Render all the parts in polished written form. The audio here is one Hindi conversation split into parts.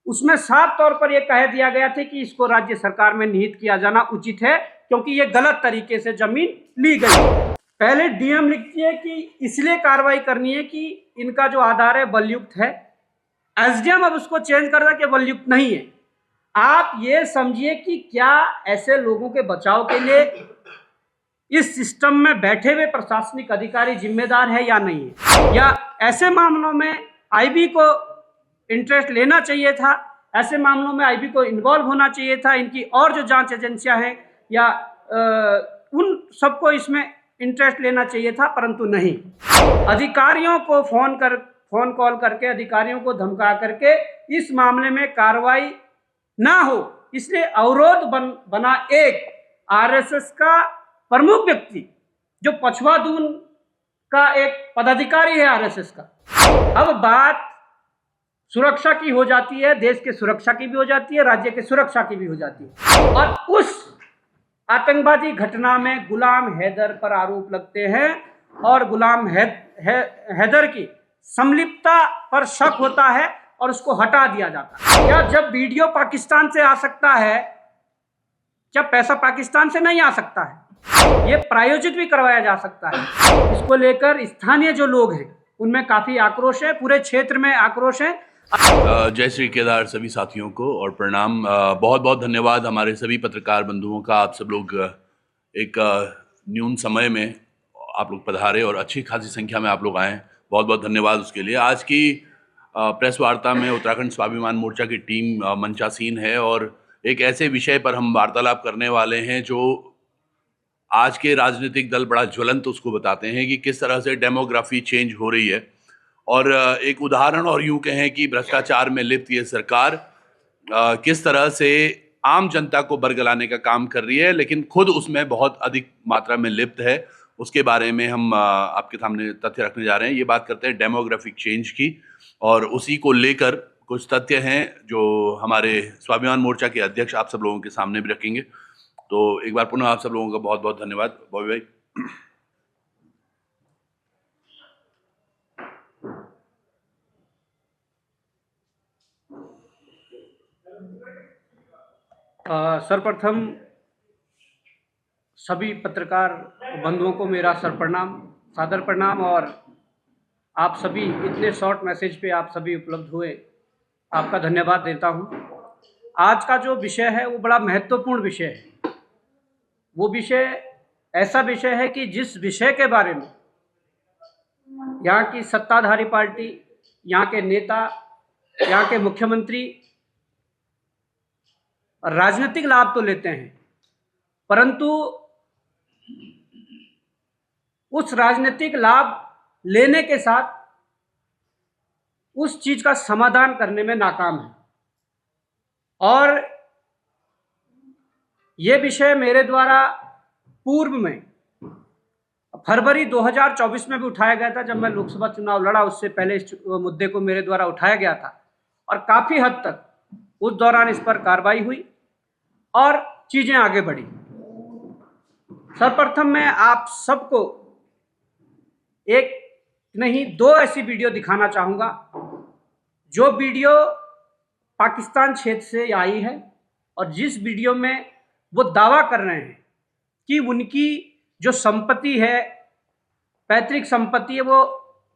उसमें साफ तौर पर यह कह दिया गया था कि इसको राज्य सरकार में निहित किया जाना उचित है, क्योंकि ये गलत तरीके से जमीन ली गई। पहले डीएम लिखती है कि इसलिए कार्रवाई करनी है कि इनका जो आधार है बलयुक्त है। एसडीएम अब उसको चेंज कर रहा है कि बलयुक्त नहीं है। आप ये समझिए कि क्या ऐसे लोगों के बचाव के लिए इस सिस्टम में बैठे हुए प्रशासनिक अधिकारी जिम्मेदार है या नहीं है, या ऐसे मामलों में आईबी को इंटरेस्ट लेना चाहिए था, ऐसे मामलों में आईबी को इन्वॉल्व होना चाहिए था, इनकी और जो जांच एजेंसियां हैं या उन सबको इसमें इंटरेस्ट लेना चाहिए था, परंतु नहीं। अधिकारियों को फोन कॉल करके अधिकारियों को धमका करके इस मामले में कार्रवाई ना हो, इसलिए अवरोध बना एक आरएसएस का प्रमुख व्यक्ति जो पछवादून का एक पदाधिकारी है आरएसएस का। अब बात सुरक्षा की हो जाती है, देश के सुरक्षा की भी हो जाती है, राज्य के सुरक्षा की भी हो जाती है, और उस आतंकवादी घटना में गुलाम हैदर पर आरोप लगते हैं और गुलाम हैदर की संलिप्तता पर शक होता है और उसको हटा दिया जाता है। क्या जब वीडियो पाकिस्तान से आ सकता है, क्या पैसा पाकिस्तान से नहीं आ सकता है? ये प्रायोजित भी करवाया जा सकता है। इसको लेकर स्थानीय जो लोग हैं उनमें काफी आक्रोश है, पूरे क्षेत्र में आक्रोश है। जय श्री केदार सभी साथियों को और प्रणाम। बहुत बहुत धन्यवाद हमारे सभी पत्रकार बंधुओं का। आप सब लोग एक न्यून समय में आप लोग पधारे और अच्छी खासी संख्या में आप लोग आए, बहुत बहुत धन्यवाद उसके लिए। आज की प्रेस वार्ता में उत्तराखंड स्वाभिमान मोर्चा की टीम मंचासीन है और एक ऐसे विषय पर हम वार्तालाप करने वाले हैं जो आज के राजनीतिक दल बड़ा ज्वलंत उसको बताते हैं कि किस तरह से डेमोग्राफी चेंज हो रही है। और एक उदाहरण और यूं कहें कि भ्रष्टाचार में लिप्त ये सरकार किस तरह से आम जनता को बरगलाने का काम कर रही है, लेकिन खुद उसमें बहुत अधिक मात्रा में लिप्त है। उसके बारे में हम आपके सामने तथ्य रखने जा रहे हैं। ये बात करते हैं डेमोग्राफिक चेंज की, और उसी को लेकर कुछ तथ्य हैं जो हमारे स्वाभिमान मोर्चा के अध्यक्ष आप सब लोगों के सामने भी रखेंगे। तो एक बार पुनः आप सब लोगों का बहुत बहुत धन्यवाद। बॉबी भाई। सर्वप्रथम सभी पत्रकार बंधुओं को मेरा सादर प्रणाम, और आप सभी इतने शॉर्ट मैसेज पे आप सभी उपलब्ध हुए, आपका धन्यवाद देता हूँ। आज का जो विषय है वो बड़ा महत्वपूर्ण विषय है। वो विषय ऐसा विषय है कि जिस विषय के बारे में यहाँ की सत्ताधारी पार्टी, यहाँ के नेता, यहाँ के मुख्यमंत्री राजनीतिक लाभ तो लेते हैं, परंतु उस राजनीतिक लाभ लेने के साथ उस चीज का समाधान करने में नाकाम है। और ये विषय मेरे द्वारा पूर्व में फरवरी 2024 में भी उठाया गया था, जब मैं लोकसभा चुनाव लड़ा। उससे पहले इस मुद्दे को मेरे द्वारा उठाया गया था और काफी हद तक उस दौरान इस पर कार्रवाई हुई और चीजें आगे बढ़ी। सर्वप्रथम मैं आप सबको एक नहीं दो ऐसी वीडियो दिखाना चाहूंगा, जो वीडियो पाकिस्तान क्षेत्र से आई है और जिस वीडियो में वो दावा कर रहे हैं कि उनकी जो संपत्ति है, पैतृक संपत्ति है, वो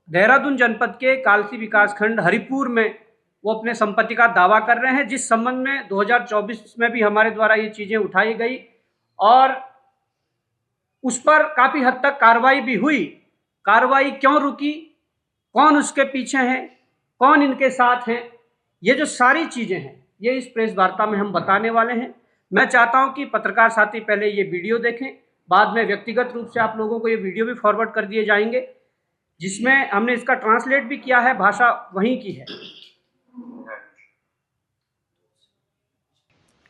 देहरादून जनपद के कालसी विकासखंड हरिपुर में वो अपने संपत्ति का दावा कर रहे हैं, जिस संबंध में 2024 में भी हमारे द्वारा ये चीजें उठाई गई और उस पर काफी हद तक कार्रवाई भी हुई। कार्रवाई क्यों रुकी, कौन उसके पीछे है, कौन इनके साथ हैं, ये जो सारी चीजें हैं ये इस प्रेस वार्ता में हम बताने वाले हैं। मैं चाहता हूं कि पत्रकार साथी पहले ये वीडियो देखें, बाद में व्यक्तिगत रूप से आप लोगों को ये वीडियो भी फॉरवर्ड कर दिए जाएंगे, जिसमें हमने इसका ट्रांसलेट भी किया है, भाषा वहीं की है।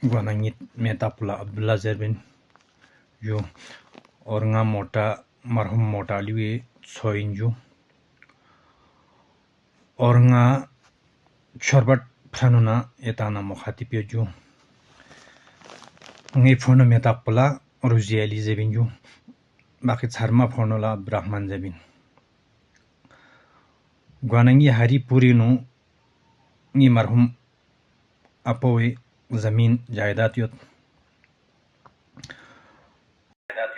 Guanangit metapula Abdullah Zerbin जो और nga मोटा मरहूम मोटा लिये सोइंजू और nga छोरबट फनुना एताना मुखातिब जो ngai फोनो metapula रुजियाली जेबिन जो बाकी छरमा फोनोला ब्राह्मण जेबिन गुआनंगी हरी पूरी नु ngi मरहूम अपोए ज़मीन जायदाद युत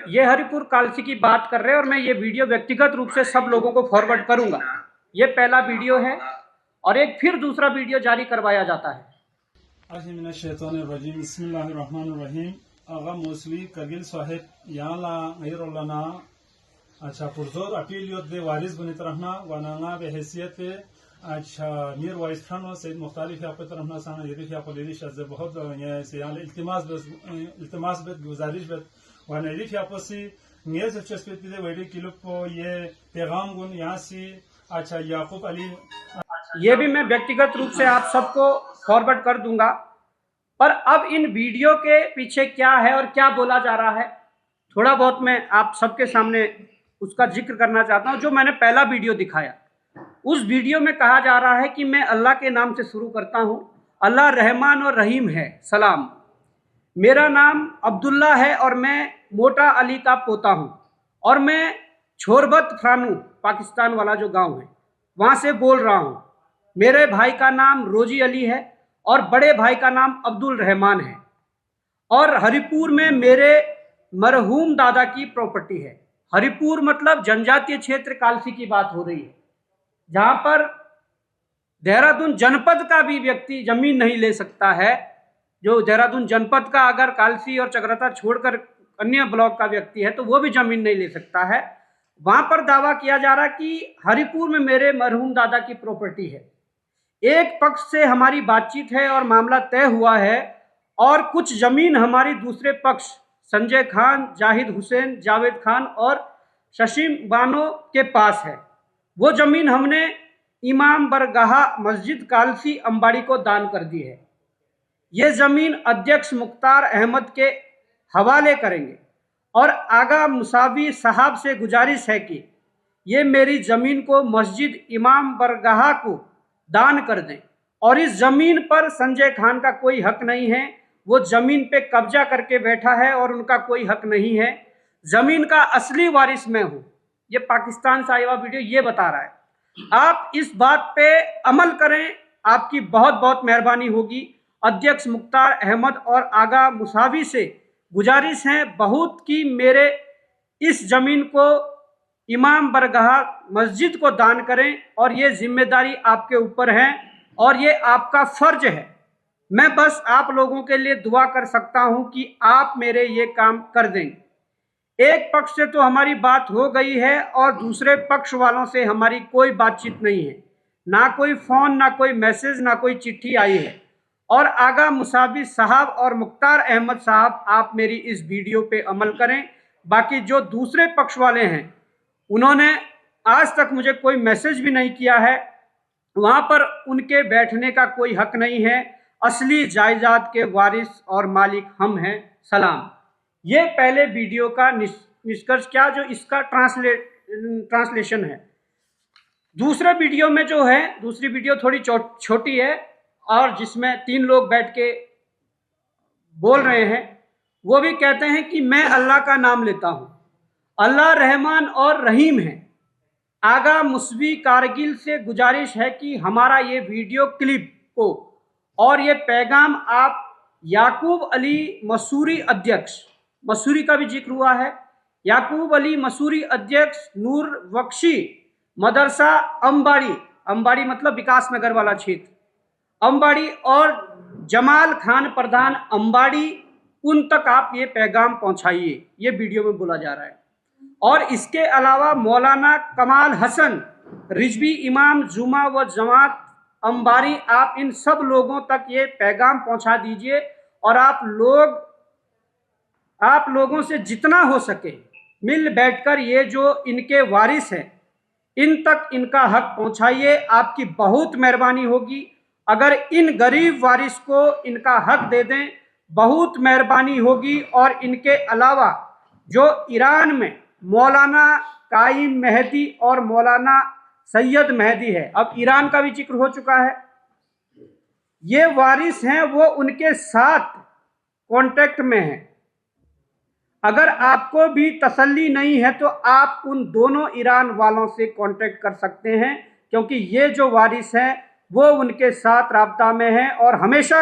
ये हरिपुर कालसी की बात कर रहे हैं और मैं ये वीडियो व्यक्तिगत रूप से सब लोगों को फॉरवर्ड करूंगा। ये पहला वीडियो है और एक फिर दूसरा वीडियो जारी करवाया जाता है। बिस्मिल्लाहिर्रहमानिर्रहीम। आगा मौसवी करगिल साहिब याला गैरुल्लाना अच्छा पुरजोर अपील योद दे वारिस बने तरहना वनांगा बहैसियत अच्छा मीर वाइस खान सैयद मुख्तालिफ या पे तरहना साना यदि या पलेली शज़ बहुत ये से याल इल्तिमास बद गुजारिश बद वाना यदि या पसी नियर से चस्पे दे वेडी किलो को ये पैगाम गुन यहाँ से अच्छा याकूब अली ये भी मैं व्यक्तिगत रूप से आप सबको फॉरवर्ड कर दूंगा। पर अब इन वीडियो के पीछे क्या है और क्या बोला जा रहा है, थोड़ा बहुत मैं आप सबके सामने उसका जिक्र करना चाहता हूं। जो मैंने पहला वीडियो दिखाया, उस वीडियो में कहा जा रहा है कि मैं अल्लाह के नाम से शुरू करता हूं। अल्लाह रहमान और रहीम है। सलाम। मेरा नाम अब्दुल्ला है और मैं मोटा अली का पोता हूं और मैं छोरबत फ्रानू पाकिस्तान वाला जो गांव है वहां से बोल रहा हूं। मेरे भाई का नाम रोजी अली है और बड़े भाई का नाम अब्दुल रहमान है और हरिपुर में मेरे मरहूम दादा की प्रॉपर्टी है। हरिपुर मतलब जनजातीय क्षेत्र कालसी की बात हो रही है, जहां पर देहरादून जनपद का भी व्यक्ति जमीन नहीं ले सकता है। जो देहरादून जनपद का अगर कालसी और चक्रता छोड़कर अन्य ब्लॉक का व्यक्ति है तो वो भी जमीन नहीं ले सकता है। वहां पर दावा किया जा रहा कि हरिपुर में मेरे मरहूम दादा की प्रॉपर्टी है। एक पक्ष से हमारी बातचीत है और मामला तय हुआ है और कुछ जमीन हमारी दूसरे पक्ष संजय खान, जाहिद हुसैन, जावेद खान और शशीम बानो के पास है। वो जमीन हमने इमाम बरगाह मस्जिद कालसी अंबाड़ी को दान कर दी है। ये जमीन अध्यक्ष मुख्तार अहमद के हवाले करेंगे और आगा मुसावी साहब से गुजारिश है कि ये मेरी ज़मीन को मस्जिद इमाम बरगाह को दान कर दें। और इस ज़मीन पर संजय खान का कोई हक नहीं है, वो ज़मीन पे कब्जा करके बैठा है और उनका कोई हक नहीं है। ज़मीन का असली वारिस मैं हूँ। ये पाकिस्तान से आया हुआ वीडियो ये बता रहा है। आप इस बात पे अमल करें, आपकी बहुत बहुत मेहरबानी होगी। अध्यक्ष मुख्तार अहमद और आगा मुसावी से गुजारिश है बहुत कि मेरे इस जमीन को इमाम बरगाह मस्जिद को दान करें और ये जिम्मेदारी आपके ऊपर है और ये आपका फर्ज है। मैं बस आप लोगों के लिए दुआ कर सकता हूं कि आप मेरे ये काम कर दें। एक पक्ष से तो हमारी बात हो गई है और दूसरे पक्ष वालों से हमारी कोई बातचीत नहीं है, ना कोई फ़ोन, ना कोई मैसेज, ना कोई चिट्ठी आई है। और आगा मुसावी साहब और मुख्तार अहमद साहब, आप मेरी इस वीडियो पे अमल करें। बाकी जो दूसरे पक्ष वाले हैं उन्होंने आज तक मुझे कोई मैसेज भी नहीं किया है। वहाँ पर उनके बैठने का कोई हक नहीं है। असली जायदाद के वारिस और मालिक हम हैं। सलाम। ये पहले वीडियो का निष्कर्ष क्या जो इसका ट्रांसलेशन है। दूसरे वीडियो में जो है, दूसरी वीडियो थोड़ी छोटी है और जिसमें 3 लोग बैठ के बोल रहे हैं, वो भी कहते हैं कि मैं अल्लाह का नाम लेता हूँ। अल्लाह रहमान और रहीम है। आगा मुसवी कारगिल से गुजारिश है कि हमारा ये वीडियो क्लिप को और ये पैगाम आप याकूब अली मसूरी अध्यक्ष, मसूरी का भी जिक्र हुआ है, याकूब अली मसूरी अध्यक्ष नूर बख्शी मदरसा अंबाड़ी, अंबाड़ी मतलब विकास नगर वाला क्षेत्र अंबाड़ी, और जमाल खान प्रधान अंबाड़ी, उन तक आप ये पैगाम पहुंचाइए। ये वीडियो में बोला जा रहा है। और इसके अलावा मौलाना कमाल हसन रिजवी इमाम जुमा व जमात अंबारी, आप इन सब लोगों तक ये पैगाम पहुंचा दीजिए और आप लोगों से जितना हो सके मिल बैठकर ये जो इनके वारिस हैं इन तक इनका हक पहुंचाइए। आपकी बहुत मेहरबानी होगी। अगर इन गरीब वारिस को इनका हक दे दें, बहुत मेहरबानी होगी। और इनके अलावा जो ईरान में मौलाना काइम मेहदी और मौलाना सैयद मेहदी है, अब ईरान का भी जिक्र हो चुका है, ये वारिस हैं, वो उनके साथ कांटेक्ट में हैं। अगर आपको भी तसल्ली नहीं है तो आप उन दोनों ईरान वालों से कांटेक्ट कर सकते हैं, क्योंकि ये जो वारिस हैं वो उनके साथ राब्ता में हैं और हमेशा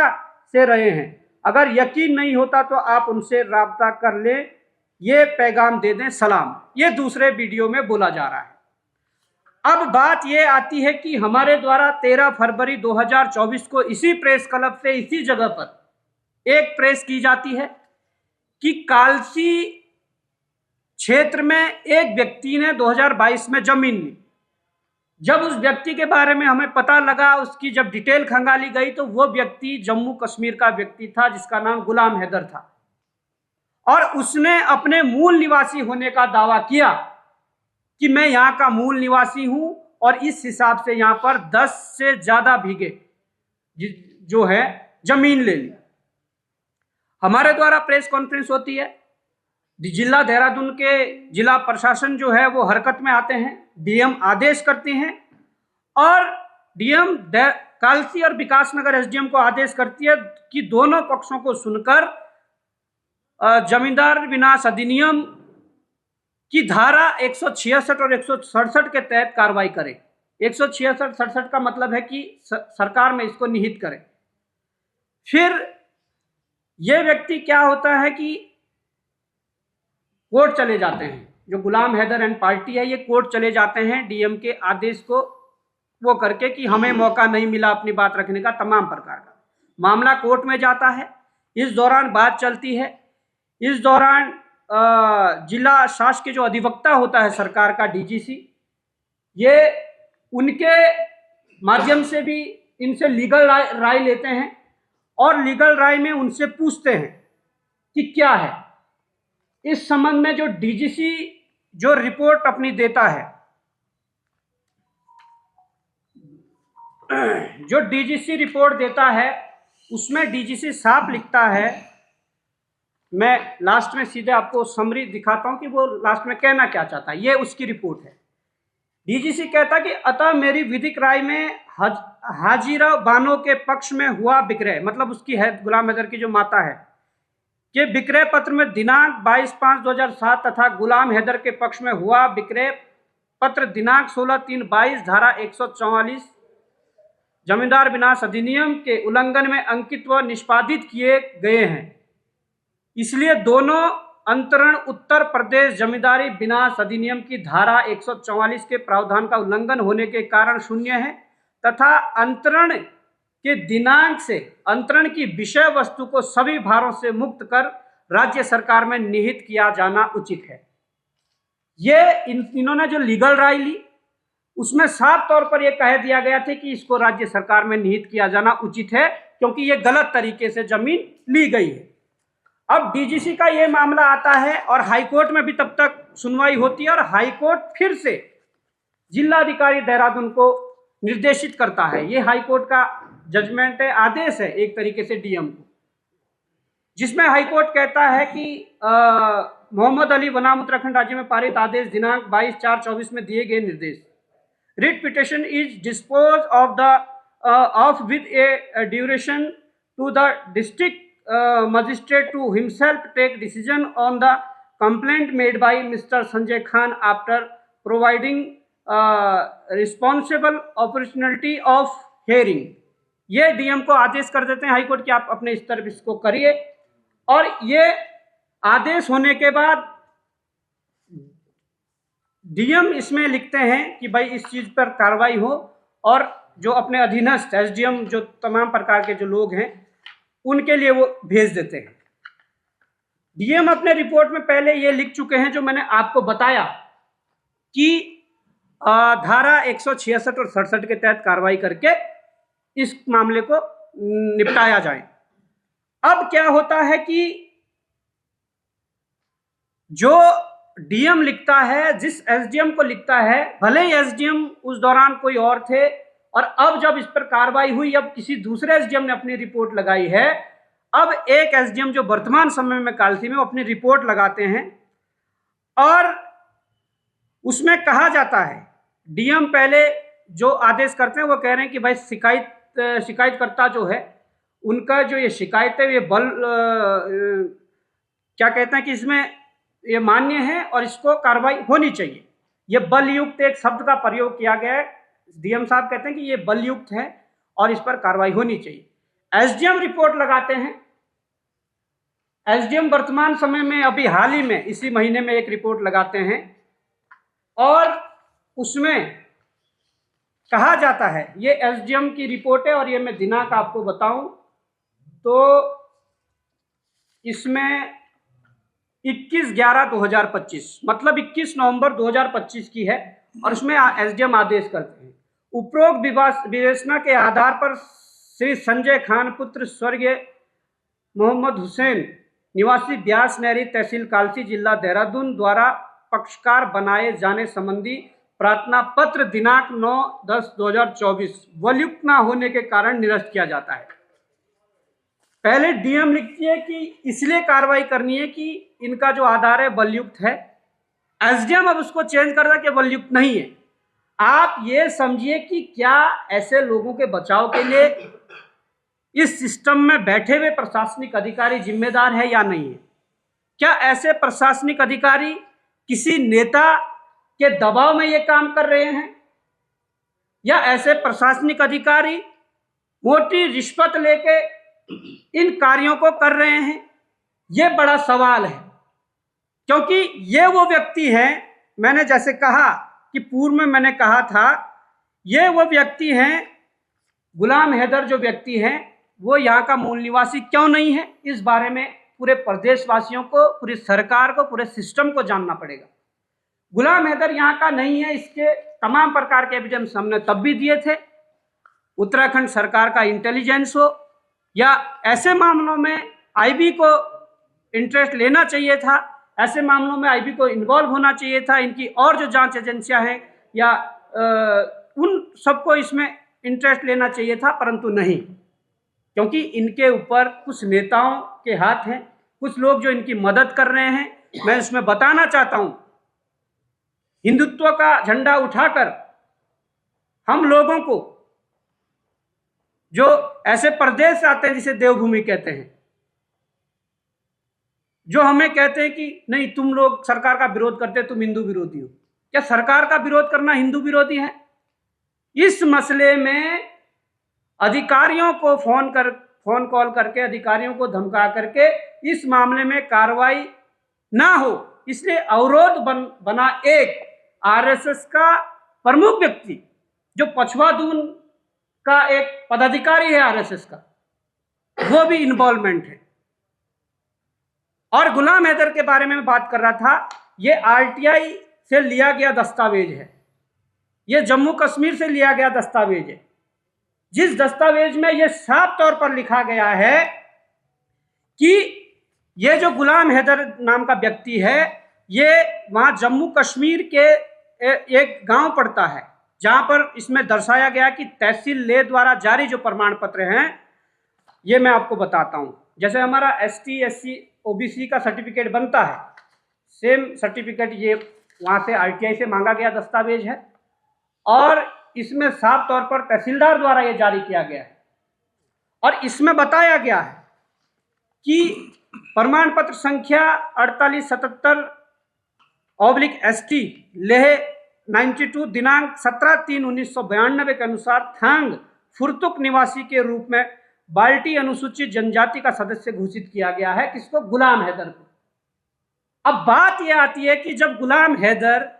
से रहे हैं। अगर यकीन नहीं होता तो आप उनसे राब्ता कर लें, ये पैगाम दे दें सलाम। ये दूसरे वीडियो में बोला जा रहा है। अब बात ये आती है कि हमारे द्वारा 13 फरवरी 2024 को इसी प्रेस क्लब से इसी जगह पर एक प्रेस की जाती है कि कालसी क्षेत्र में एक व्यक्ति ने 2022 में जमीन ली। जब उस व्यक्ति के बारे में हमें पता लगा, उसकी जब डिटेल खंगाली गई, तो वो व्यक्ति जम्मू कश्मीर का व्यक्ति था जिसका नाम गुलाम हैदर था, और उसने अपने मूल निवासी होने का दावा किया कि मैं यहाँ का मूल निवासी हूं और इस हिसाब से यहाँ पर 10 से ज्यादा बीघे जो है जमीन ले ली। हमारे द्वारा प्रेस कॉन्फ्रेंस होती है, जिला देहरादून के जिला प्रशासन जो है वो हरकत में आते हैं, डीएम आदेश करते हैं और डीएम कालसी और विकासनगर एसडीएम को आदेश करती है कि दोनों पक्षों को सुनकर जमींदार विनाश अधिनियम की धारा 166 और 167 के तहत कार्रवाई करें। 166-67 का मतलब है कि सरकार में इसको निहित करें। फिर यह व्यक्ति क्या होता है कि कोर्ट चले जाते हैं, जो गुलाम हैदर एंड पार्टी है ये कोर्ट चले जाते हैं डीएम के आदेश को वो करके कि हमें मौका नहीं मिला अपनी बात रखने का, तमाम प्रकार का मामला कोर्ट में जाता है। इस दौरान बात चलती है। इस दौरान जिला शासकीय जो अधिवक्ता होता है सरकार का, डीजीसी, ये उनके माध्यम से भी इनसे लीगल राय लेते हैं और लीगल राय में उनसे पूछते हैं कि क्या है इस संबंध में। जो डीजीसी जो रिपोर्ट अपनी देता है, जो डीजीसी रिपोर्ट देता है उसमें डीजीसी साफ लिखता है, मैं लास्ट में सीधे आपको समरी दिखाता हूं कि वो लास्ट में कहना क्या चाहता है। ये उसकी रिपोर्ट है। डीजीसी कहता कि अतः मेरी विधिक राय में हाजिरा बानो के पक्ष में हुआ विक्रय, मतलब उसकी है गुलाम हैदर की जो माता है, के विक्रय पत्र में दिनांक 22/5/2007 तथा गुलाम हैदर के पक्ष में हुआ विक्रय पत्र दिनांक 16/3/22 धारा 144 जमींदार विनाश अधिनियम के उल्लंघन में अंकित व निष्पादित किए गए हैं। इसलिए दोनों अंतरण उत्तर प्रदेश जमींदारी विनाश अधिनियम की धारा 144 के प्रावधान का उल्लंघन होने के कारण शून्य है तथा अंतरण के दिनांक से अंतरण की विषय वस्तु को सभी भारों से मुक्त कर राज्य सरकार में निहित किया जाना उचित है। ये इन्होंने जो लीगल राय ली उसमें साफ तौर पर यह कह दिया गया था कि इसको राज्य सरकार में निहित किया जाना उचित है क्योंकि ये गलत तरीके से जमीन ली गई है। अब डीजीसी का ये मामला आता है और हाईकोर्ट में भी तब तक सुनवाई होती है और हाईकोर्ट फिर से जिलाधिकारी देहरादून को निर्देशित करता है। ये हाईकोर्ट का जजमेंट है, आदेश है एक तरीके से डीएम को, जिसमें हाईकोर्ट कहता है कि मोहम्मद अली बनाम उत्तराखंड राज्य में पारित आदेश दिनांक 22/4/24 में दिए गए निर्देश, writ petition is dispose of with a duration to the district magistrate to himself take decision on the complaint made by Mr. Sanjay Khan after providing responsible opportunity of hearing। ये डीएम को आदेश कर देते हैं हाईकोर्ट कि आप अपने स्तर पर इसको करिए, और ये आदेश होने के बाद डीएम इसमें लिखते हैं कि भाई इस चीज पर कार्रवाई हो, और जो अपने अधीनस्थ एसडीएम जो तमाम प्रकार के जो लोग हैं उनके लिए वो भेज देते हैं। डीएम अपने रिपोर्ट में पहले ये लिख चुके हैं जो मैंने आपको बताया कि धारा 166 और 67 के तहत कार्रवाई करके इस मामले को निपटाया जाए। अब क्या होता है कि जो डीएम लिखता है, जिस एसडीएम को लिखता है, भले ही एसडीएम उस दौरान कोई और थे, और अब जब इस पर कार्रवाई हुई, अब किसी दूसरे एसडीएम ने अपनी रिपोर्ट लगाई है, अब एक एसडीएम जो वर्तमान समय में कालसी में, वो अपनी रिपोर्ट लगाते हैं और उसमें कहा जाता है, डीएम पहले जो आदेश करते हैं वो कह रहे हैं कि भाई शिकायतकर्ता जो है उनका जो ये शिकायत है ये क्या कहते हैं कि इसमें ये मान्य है और इसको कार्रवाई होनी चाहिए। ये बलयुक्त एक शब्द का प्रयोग किया गया है। डीएम साहब कहते हैं कि ये बलयुक्त है और इस पर कार्रवाई होनी चाहिए। एसडीएम रिपोर्ट लगाते हैं। एसडीएम वर्तमान समय में अभी हाल ही में इसी महीने में एक रिपोर्ट लगाते हैं और उसमें कहा जाता है, ये एसडीएम की रिपोर्ट है और ये मैं दिनांक आपको बताऊं तो इसमें 21/11/2025 मतलब 21 नवंबर 2025 की है और उसमें एसडीएम आदेश करते हैं, उपरोक्त विवेचना के आधार पर श्री संजय खान पुत्र स्वर्गीय मोहम्मद हुसैन निवासी ब्यास नहरी तहसील कालसी जिला देहरादून द्वारा पक्षकार बनाए जाने संबंधी प्रार्थना पत्र दिनांक 9/10/2024 वलयुक्त न होने के कारण निरस्त किया जाता है। पहले डीएम लिखती है कि इसलिए कार्रवाई करनी है कि इनका जो आधार है वलयुक्त है। एसडीएम अब उसको चेंज कर रहा है कि वलयुक्त नहीं है। आप ये समझिए कि क्या ऐसे लोगों के बचाव के लिए इस सिस्टम में बैठे हुए प्रशासनिक अधिकारी जिम्मेदार है या नहीं है? क्या ऐसे प्रशासनिक अधिकारी किसी नेता के दबाव में ये काम कर रहे हैं या ऐसे प्रशासनिक अधिकारी मोटी रिश्वत लेके इन कार्यों को कर रहे हैं? ये बड़ा सवाल है, क्योंकि ये वो व्यक्ति हैं, मैंने जैसे कहा कि पूर्व में मैंने कहा था, ये वो व्यक्ति हैं, गुलाम हैदर जो व्यक्ति हैं वो यहाँ का मूल निवासी क्यों नहीं है, इस बारे में पूरे प्रदेशवासियों को, पूरी सरकार को, पूरे सिस्टम को जानना पड़ेगा। गुलाम हैदर यहाँ का नहीं है, इसके तमाम प्रकार के एविडेंस हमने तब भी दिए थे। उत्तराखंड सरकार का इंटेलिजेंस हो या ऐसे मामलों में आईबी को इंटरेस्ट लेना चाहिए था, ऐसे मामलों में आईबी को इन्वॉल्व होना चाहिए था, इनकी और जो जांच एजेंसियां हैं या उन सबको इसमें इंटरेस्ट लेना चाहिए था, परंतु नहीं, क्योंकि इनके ऊपर कुछ नेताओं के हाथ हैं, कुछ लोग जो इनकी मदद कर रहे हैं। मैं इसमें बताना चाहता हूं, हिंदुत्व का झंडा उठाकर हम लोगों को जो ऐसे प्रदेश आते हैं जिसे देवभूमि कहते हैं, जो हमें कहते हैं कि नहीं तुम लोग सरकार का विरोध करते, तुम हिंदू विरोधी हो। क्या सरकार का विरोध करना हिंदू विरोधी है? इस मसले में अधिकारियों को फोन कॉल करके, अधिकारियों को धमका करके इस मामले में कार्रवाई ना हो, इसलिए अवरोध बना एक आरएसएस का प्रमुख व्यक्ति जो पछवादून का एक पदाधिकारी है आरएसएस का, वो भी इन्वॉल्वमेंट है। और गुलाम हैदर के बारे में मैं बात कर रहा था, ये आरटीआई से लिया गया दस्तावेज है, ये जम्मू कश्मीर से लिया गया दस्तावेज है, जिस दस्तावेज में ये साफ तौर पर लिखा गया है कि ये जो गुलाम हैदर नाम का व्यक्ति है, ये वहां जम्मू कश्मीर के एक गांव पड़ता है, जहां पर इसमें दर्शाया गया कि तहसील लेह द्वारा जारी जो प्रमाण पत्र हैं, ये मैं आपको बताता हूं। जैसे हमारा एसटी एससी ओबीसी का सर्टिफिकेट बनता है, सेम सर्टिफिकेट ये वहां से आरटीआई से मांगा गया दस्तावेज है और इसमें साफ तौर पर तहसीलदार द्वारा ये जारी किया गया है और इसमें बताया गया है कि प्रमाण पत्र संख्या 4877/ST लेह 92 दिनांक 17/3/1992 के अनुसार थांग फुरतुक निवासी के रूप में बाल्टी अनुसूचित जनजाति का सदस्य घोषित किया गया है। किसको? गुलाम हैदर को। अब बात यह आती है कि जब गुलाम हैदर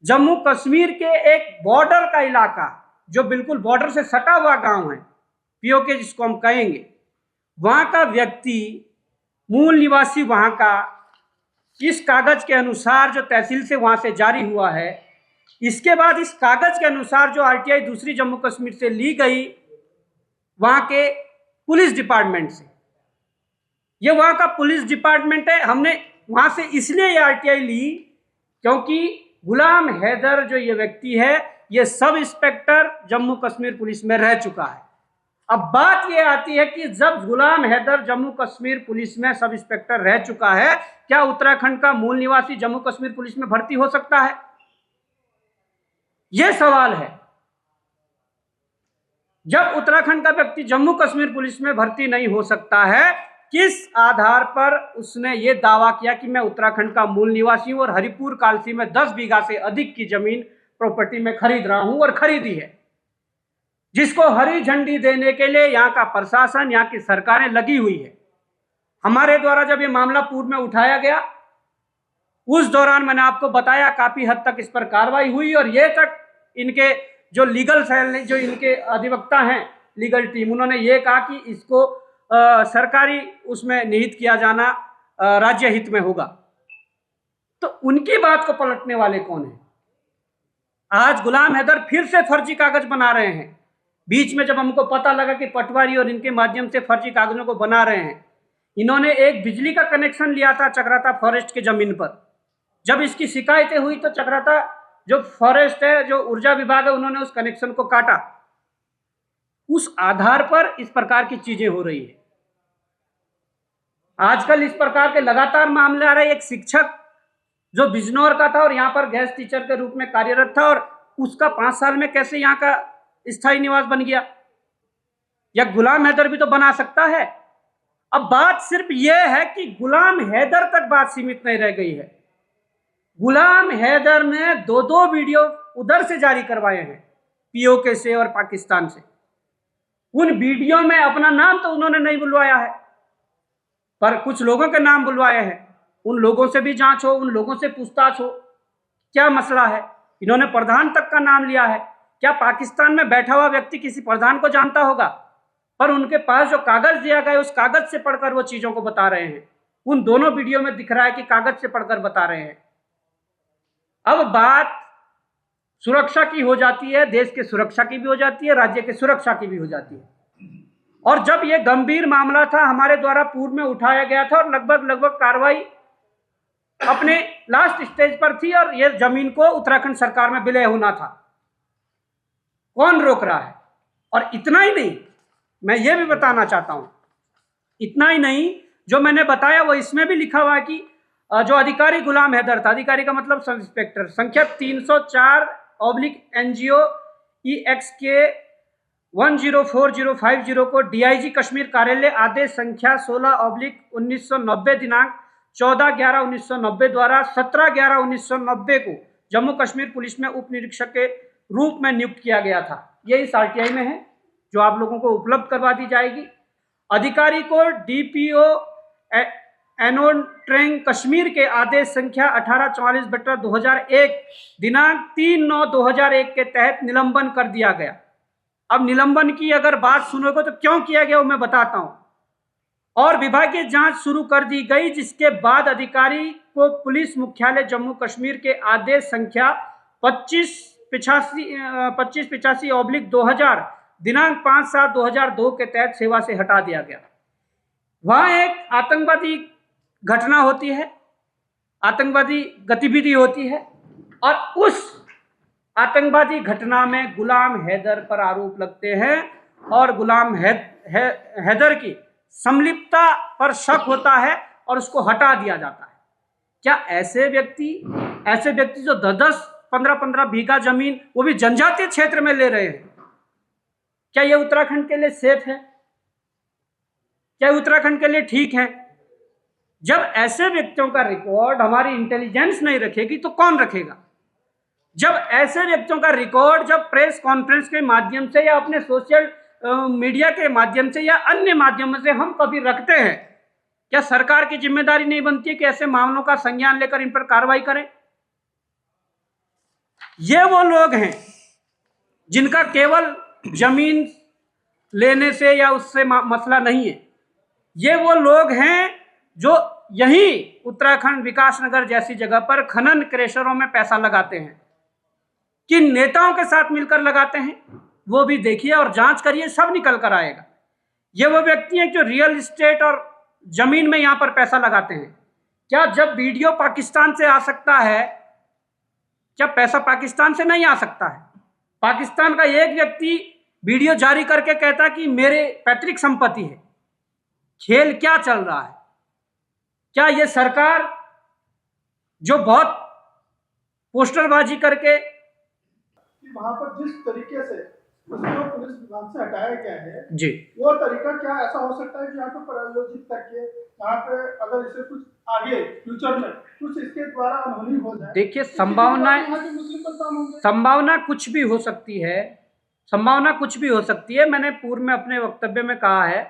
जम्मू कश्मीर के एक बॉर्डर का इलाका, जो बिल्कुल बॉर्डर से सटा हुआ गांव है, पीओके जिसको हम कहेंगे, वहां का व्यक्ति, मूल निवासी वहां का, इस कागज के अनुसार जो तहसील से वहां से जारी हुआ है, इसके बाद इस कागज के अनुसार जो आरटीआई दूसरी जम्मू कश्मीर से ली गई वहां के पुलिस डिपार्टमेंट से, ये वहां का पुलिस डिपार्टमेंट है। हमने वहां से इसलिए ये आरटीआई ली क्योंकि गुलाम हैदर जो ये व्यक्ति है, ये sub inspector Jammu Kashmir police में रह चुका है। अब बात ये आती है कि जब गुलाम हैदर जम्मू कश्मीर पुलिस में सब इंस्पेक्टर रह चुका है, क्या उत्तराखंड का मूल निवासी जम्मू कश्मीर पुलिस में भर्ती हो सकता है? यह सवाल है। जब उत्तराखंड का व्यक्ति जम्मू कश्मीर पुलिस में भर्ती नहीं हो सकता है, किस आधार पर उसने ये दावा किया कि मैं उत्तराखंड का मूल निवासी हूं और हरिपुर कालसी में 10 बीघा से अधिक की जमीन प्रॉपर्टी में खरीद रहा हूं और खरीदी है? जिसको हरी झंडी देने के लिए यहाँ का प्रशासन, यहाँ की सरकारें लगी हुई है। हमारे द्वारा जब ये मामला पूर्व में उठाया गया, उस दौरान मैंने आपको बताया काफी हद तक इस पर कार्रवाई हुई और ये तक इनके जो लीगल सेल ने, जो इनके अधिवक्ता हैं, लीगल टीम, उन्होंने ये कहा कि इसको सरकारी उसमें निहित किया जाना राज्य हित में होगा। तो उनकी बात को पलटने वाले कौन है? आज गुलाम हैदर फिर से फर्जी कागज बना रहे हैं। बीच में जब हमको पता लगा कि पटवारी और इनके माध्यम से फर्जी कागजों को बना रहे हैं, इन्होंने एक बिजली का कनेक्शन लिया था चक्राता फॉरेस्ट की जमीन पर। जब इसकी शिकायतें हुई तो चक्राता जो फॉरेस्ट है, जो ऊर्जा विभाग है, उन्होंने उस कनेक्शन को काटा। उस आधार पर इस प्रकार की चीजें हो रही है। आजकल इस प्रकार के लगातार मामले आ रहे हैं। एक शिक्षक जो बिजनौर का था और यहाँ पर गेस्ट टीचर के रूप में कार्यरत था, और उसका 5 साल में कैसे यहाँ का स्थायी निवास बन गया? या गुलाम हैदर भी तो बना सकता है। अब बात सिर्फ यह है कि गुलाम हैदर तक बात सीमित नहीं रह गई है। गुलाम हैदर ने 2 वीडियो उधर से जारी करवाए हैं, पीओके से और पाकिस्तान से। उन वीडियो में अपना नाम तो उन्होंने नहीं बुलवाया है, पर कुछ लोगों के नाम बुलवाए हैं। उन लोगों से भी जांच हो, उन लोगों से पूछताछ हो, क्या मसला है। इन्होंने प्रधान तक का नाम लिया है। क्या पाकिस्तान में बैठा हुआ व्यक्ति किसी प्रधान को जानता होगा? पर उनके पास जो कागज दिया गया, उस कागज से पढ़कर वो चीजों को बता रहे हैं। उन दोनों वीडियो में दिख रहा है कि कागज से पढ़कर बता रहे हैं। अब बात सुरक्षा की हो जाती है, देश के सुरक्षा की भी हो जाती है, राज्य के सुरक्षा की भी हो जाती है। और जब यह गंभीर मामला था, हमारे द्वारा पूर्व में उठाया गया था और लगभग कार्रवाई अपने लास्ट स्टेज पर थी, और यह जमीन को उत्तराखंड सरकार में विलय होना था। कौन रोक रहा है? और इतना ही नहीं, मैं यह भी बताना चाहता हूं, इतना ही नहीं, जो मैंने बताया वो इसमें भी लिखा हुआ है कि जो अधिकारी गुलाम हैदर था, अधिकारी का मतलब सब इंस्पेक्टर, संख्या 304/NGO EXK 104050 को DIG कश्मीर कार्यालय आदेश संख्या 16/1990 दिनांक 14/11/1990 द्वारा 17/11/1990 को जम्मू कश्मीर पुलिस में उप निरीक्षक के रूप में नियुक्त किया गया था। ये इस RTI में है, जो आप लोगों को उपलब्ध करवा दी जाएगी। अधिकारी को DPO एनोट्रेंग कश्मीर के आदेश संख्या 1844/2001 दिनांक 3/9/2001 के तहत निलंबन कर दिया गया। अब निलंबन की अगर बात सुनोगे तो क्यों किया गया वो मैं बताता हूं। और विभागीय जांच शुरू कर दी गई, जिसके बाद अधिकारी को पुलिस मुख्यालय जम्मू कश्मीर के आदेश संख्या 2585/2000 दिनांक 5/7/2002 के तहत सेवा से हटा दिया गया। वहां एक आतंकवादी घटना होती है, आतंकवादी गतिविधि होती है, और उस आतंकवादी घटना में गुलाम हैदर पर आरोप लगते हैं और गुलाम हैदर की संलिप्तता पर शक होता है और उसको हटा दिया जाता है। क्या ऐसे व्यक्ति जो 10-10, 15-15 बीघा जमीन, वो भी जनजातीय क्षेत्र में ले रहे हैं, क्या ये उत्तराखंड के लिए सेफ है? क्या उत्तराखंड के लिए ठीक है? जब ऐसे व्यक्तियों का रिकॉर्ड हमारी इंटेलिजेंस नहीं रखेगी तो कौन रखेगा? जब ऐसे व्यक्तियों का रिकॉर्ड जब प्रेस कॉन्फ्रेंस के माध्यम से या अपने सोशल मीडिया के माध्यम से या अन्य माध्यमों से हम कभी रखते हैं, क्या सरकार की जिम्मेदारी नहीं बनती है कि ऐसे मामलों का संज्ञान लेकर इन पर कार्रवाई करें? ये वो लोग हैं जिनका केवल जमीन लेने से या उससे मसला नहीं है। ये वो लोग हैं जो यहीं उत्तराखंड विकासनगर जैसी जगह पर खनन क्रेशरों में पैसा लगाते हैं। किन नेताओं के साथ मिलकर लगाते हैं वो भी देखिए और जांच करिए, सब निकल कर आएगा। ये वो व्यक्ति हैं जो रियल एस्टेट और जमीन में यहां पर पैसा लगाते हैं। क्या जब वीडियो पाकिस्तान से आ सकता है, क्या पैसा पाकिस्तान से नहीं आ सकता है? पाकिस्तान का एक व्यक्ति वीडियो जारी करके कहता कि मेरे पैतृक संपत्ति है। खेल क्या चल रहा है? क्या ये सरकार जो बहुत पोस्टरबाजी करके वहां पर जिस तरीके से उसको पुलिस विभाग से हटाया गया है जी, वो तरीका क्या ऐसा हो सकता है कि यहाँ पे प्रायोजित करके यहाँ पे अगर इसे कुछ आगे फ्यूचर में कुछ इसके द्वारा अनहोनी हो जाए? देखिए संभावना कुछ भी हो सकती है। संभावना कुछ भी हो सकती है। मैंने पूर्व में अपने वक्तव्य में कहा है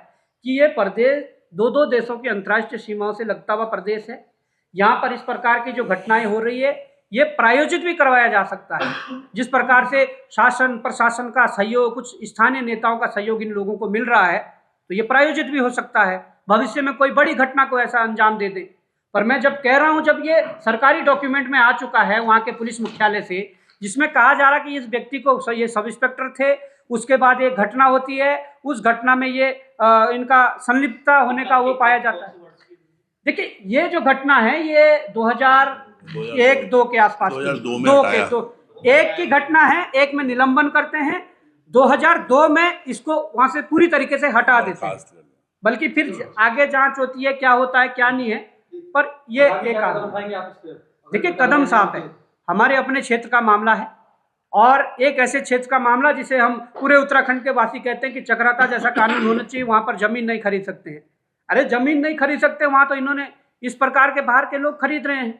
कि ये प्रदेश दो देशों की अंतर्राष्ट्रीय सीमाओं से लगता हुआ प्रदेश है। यहाँ पर इस प्रकार की जो घटनाएं हो रही है ये प्रायोजित भी करवाया जा सकता है। जिस प्रकार से शासन प्रशासन का सहयोग, कुछ स्थानीय नेताओं का सहयोग इन लोगों को मिल रहा है, तो ये प्रायोजित भी हो सकता है। भविष्य में कोई बड़ी घटना को ऐसा अंजाम दे दे। पर मैं जब कह रहा हूं, जब ये सरकारी डॉक्यूमेंट में आ चुका है वहाँ के पुलिस मुख्यालय से, जिसमें कहा जा रहा कि इस व्यक्ति को, ये सब इंस्पेक्टर थे, उसके बाद एक घटना होती है, उस घटना में ये इनका संलिप्तता होने का वो पाया जाता है। देखिए ये जो घटना है ये 2001-2 के आसपास, 2002 में एक की घटना है, एक में निलंबन करते हैं, 2002 में इसको वहां से पूरी तरीके से हटा देते हैं, बल्कि फिर आगे जांच होती है क्या होता है क्या नहीं है। पर ये एक देखिए कदम साफ है, हमारे अपने क्षेत्र का मामला है और एक ऐसे क्षेत्र का मामला जिसे हम पूरे उत्तराखंड के वासी कहते हैं कि चक्राता जैसा कानून होना चाहिए। वहां पर जमीन नहीं खरीद सकते हैं। अरे जमीन नहीं खरीद सकते, वहां तो इन्होंने इस प्रकार के बाहर के लोग खरीद रहे हैं।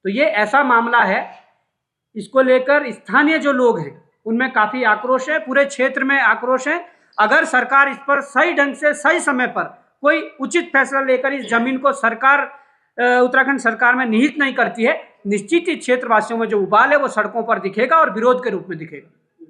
तो ये ऐसा मामला है, इसको लेकर स्थानीय जो लोग हैं उनमें काफी आक्रोश है, पूरे क्षेत्र में आक्रोश है। अगर सरकार इस पर सही ढंग से सही समय पर कोई उचित फैसला लेकर इस जमीन को सरकार उत्तराखंड सरकार में निहित नहीं करती है, निश्चित ही क्षेत्रवासियों में जो उबाल है वो सड़कों पर दिखेगा और विरोध के रूप में दिखेगा।